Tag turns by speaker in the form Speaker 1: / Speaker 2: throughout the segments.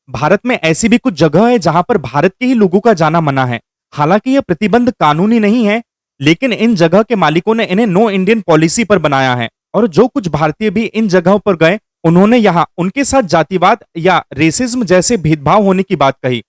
Speaker 1: भारत में ऐसी भी कुछ जगह है जहां पर भारत के ही लोगों का जाना मना है। हालांकि यह प्रतिबंध कानूनी नहीं है, लेकिन इन जगह के मालिकों ने इन्हें नो इंडियन पॉलिसी पर बनाया है और जो कुछ भारतीय भी इन जगहों पर गए, उन्होंने यहाँ उनके साथ जातिवाद या रेसिज्म जैसे भेदभाव होने की बात कही।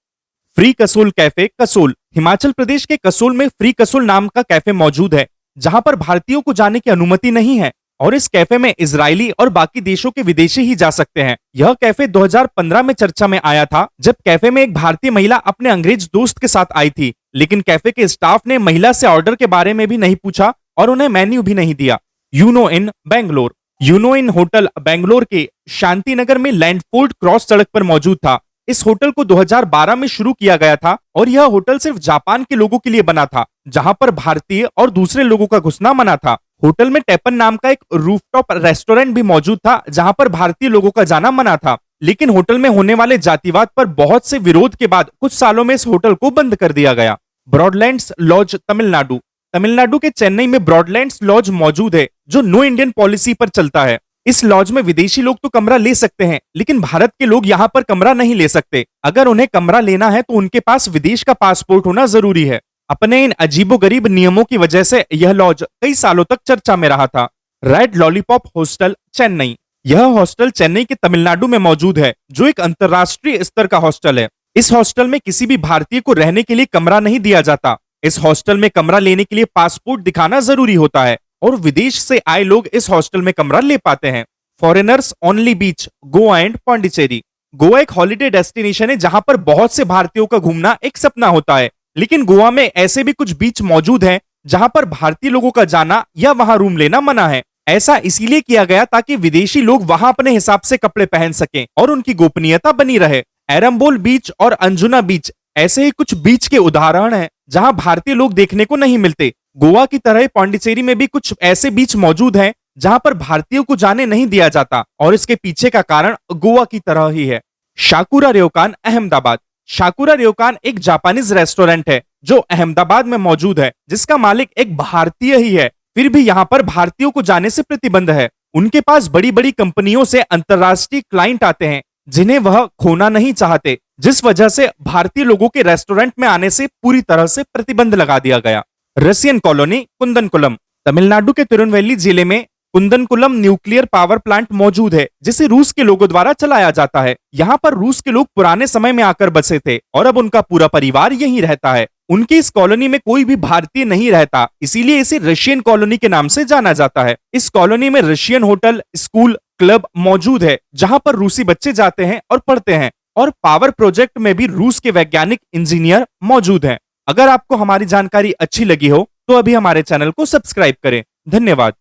Speaker 1: Free Kasol cafe Kasol. हिमाचल प्रदेश के कसोल में फ्री कसोल नाम का कैफे मौजूद है, जहां पर भारतीयों को जाने की अनुमति नहीं है और इस कैफे में इजरायली और बाकी देशों के विदेशी ही जा सकते हैं। यह कैफे 2015 में चर्चा में आया था, जब कैफे में एक भारतीय महिला अपने अंग्रेज दोस्त के साथ आई थी, लेकिन कैफे के स्टाफ ने महिला से ऑर्डर के बारे में भी नहीं पूछा और उन्हें मेन्यू भी नहीं दिया। यूनो इन बैंगलोर। यूनो इन होटल बैंगलोर के शांति नगर में लैंडफोर्ड क्रॉस सड़क पर मौजूद था। इस होटल को 2012 में शुरू किया गया था और यह होटल सिर्फ जापान के लोगों के लिए बना था, जहां पर भारतीय और दूसरे लोगों का घुसना मना था। होटल में टेपन नाम का एक रूफटॉप रेस्टोरेंट भी मौजूद था, जहां पर भारतीय लोगों का जाना मना था, लेकिन होटल में होने वाले जातिवाद पर बहुत से विरोध के बाद कुछ सालों में इस होटल को बंद कर दिया गया। ब्रॉडलैंड्स लॉज तमिलनाडु। तमिलनाडु के चेन्नई में ब्रॉडलैंड्स लॉज मौजूद है, जो नो इंडियन पॉलिसी पर चलता है। इस लॉज में विदेशी लोग तो कमरा ले सकते हैं, लेकिन भारत के लोग यहाँ पर कमरा नहीं ले सकते। अगर उन्हें कमरा लेना है तो उनके पास विदेश का पासपोर्ट होना जरूरी है। अपने इन अजीबोगरीब नियमों की वजह से यह लॉज कई सालों तक चर्चा में रहा था। Red lollipop hostel Chennai. यह हॉस्टल चेन्नई के तमिलनाडु में मौजूद है, जो एक अंतर्राष्ट्रीय स्तर का हॉस्टल है। इस हॉस्टल में किसी भी भारतीय को रहने के लिए कमरा नहीं दिया जाता। इस हॉस्टल में कमरा लेने के लिए पासपोर्ट दिखाना जरूरी होता है और विदेश से आए लोग इस हॉस्टल में कमरा ले पाते हैं। Foreigners only beach Goa and Pondicherry. Goa एक हॉलिडे डेस्टिनेशन है, जहां पर बहुत से भारतीयों का घूमना एक सपना होता है, लेकिन गोवा में ऐसे भी कुछ बीच मौजूद हैं जहां पर भारतीय लोगों का जाना या वहां रूम लेना मना है। ऐसा इसीलिए किया गया ताकि विदेशी लोग वहां अपने हिसाब से कपड़े पहन सकें और उनकी गोपनीयता बनी रहे। एरम्बोल बीच और अंजुना बीच ऐसे ही कुछ बीच के उदाहरण हैं जहां भारतीय लोग देखने को नहीं मिलते। गोवा की तरह पांडिचेरी में भी कुछ ऐसे बीच मौजूद हैं जहां पर भारतीयों को जाने नहीं दिया जाता और इसके पीछे का कारण गोवा की तरह ही है। शाकुरा रयोकान अहमदाबाद। शाकुरा रयोकान एक जापानीज रेस्टोरेंट है जो अहमदाबाद में मौजूद है, जिसका मालिक एक भारतीय ही है। फिर भी यहाँ पर भारतीयों को जाने से प्रतिबंध है। उनके पास बड़ी बड़ी कंपनियों से अंतर्राष्ट्रीय क्लाइंट आते हैं जिन्हें वह खोना नहीं चाहते, जिस वजह से भारतीय लोगों के रेस्टोरेंट में आने से पूरी तरह से प्रतिबंध लगा दिया गया। Russian colony कुंदनकुलम। तमिलनाडु के तिरुनेलवेली जिले में कुंदनकुलम न्यूक्लियर पावर प्लांट मौजूद है, जिसे रूस के लोगों द्वारा चलाया जाता है। यहाँ पर रूस के लोग पुराने समय में आकर बसे थे और अब उनका पूरा परिवार यहीं रहता है। उनकी इस कॉलोनी में कोई भी भारतीय नहीं रहता, इसीलिए इसे रशियन कॉलोनी के नाम से जाना जाता है। इस कॉलोनी में रशियन होटल, स्कूल, क्लब मौजूद है, जहां पर रूसी बच्चे जाते हैं और पढ़ते हैं, और पावर प्रोजेक्ट में भी रूस के वैज्ञानिक इंजीनियर मौजूद हैं। अगर आपको हमारी जानकारी अच्छी लगी हो तो अभी हमारे चैनल को सब्सक्राइब करें। धन्यवाद।